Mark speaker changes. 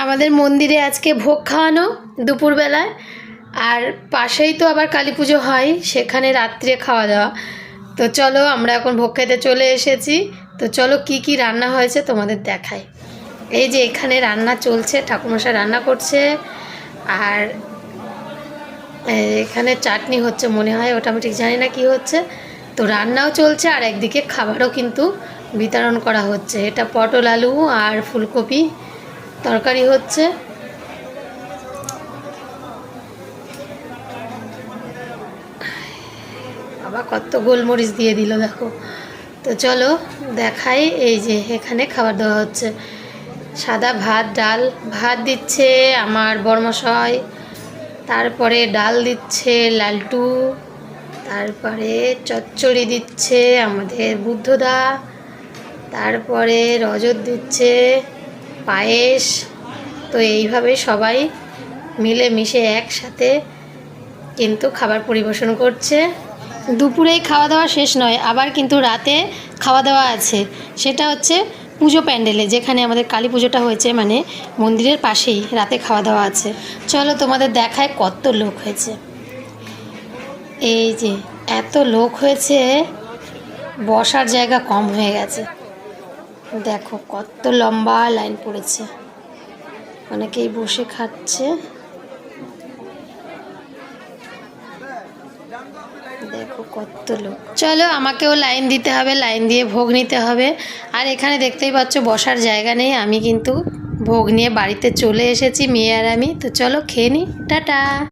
Speaker 1: আমাদের মন্দিরে আজকে ভোগ খাওয়ানো দুপুরবেলায়, আর পাশেই তো আবার কালী পুজো হয়, সেখানে রাত্রে খাওয়া দাওয়া। তো চলো আমরা এখন ভোগ খেতে চলে এসেছি। তো চলো কি কি রান্না হয়েছে তোমাদের দেখাই। এই যে এখানে রান্না চলছে, ঠাকুরমশাই রান্না করছে, আর এখানে চাটনি হচ্ছে মনে হয়, ওটা আমি ঠিক জানি না কি হচ্ছে। তো রান্নাও চলছে আর একদিকে খাবারও কিন্তু বিতরণ করা হচ্ছে। এটা পটল আলু আর ফুলকপি তরকারি হচ্ছে। বাবা কত গোলমরিচ দিয়ে দিল দেখো। তো চলো দেখাই। এই যে এখানে খাবার দেওয়া হচ্ছে, সাদা ভাত, ডাল, ভাত দিচ্ছে আমার বড়মশাই, তারপরে ডাল দিচ্ছে লালটু, তারপরে চচ্চড়ি দিচ্ছে আমাদের বুদ্ধদা, তারপরে রজত দিচ্ছে পায়েস। তো এইভাবে সবাই মিলেমিশে একসাথে কিন্তু খাবার পরিবেশন করছে। দুপুরেই খাওয়া দাওয়া শেষ নয়, আবার কিন্তু রাতে খাওয়া দাওয়া আছে। সেটা হচ্ছে পুজো প্যান্ডেলে, যেখানে আমাদের কালী পুজোটা হয়েছে, মানে মন্দিরের পাশেই রাতে খাওয়া দাওয়া আছে। চলো তোমাদের দেখায় কত লোক হয়েছে। এই যে এত লোক হয়েছে, বসার জায়গা কম হয়ে গেছে। দেখো কত লম্বা লাইন পড়েছে, অনেকেই বসে খাচ্ছে। দেখো কত লোক। চলো আমাকেও লাইন দিতে হবে, লাইন দিয়ে ভোগ নিতে হবে। আর এখানে দেখতেই পাচ্ছ বসার জায়গা নেই, আমি কিন্তু ভোগ নিয়ে বাড়িতে চলে এসেছি, মেয়ে আর আমি। তো চলো খেয়ে নিই, টাটা।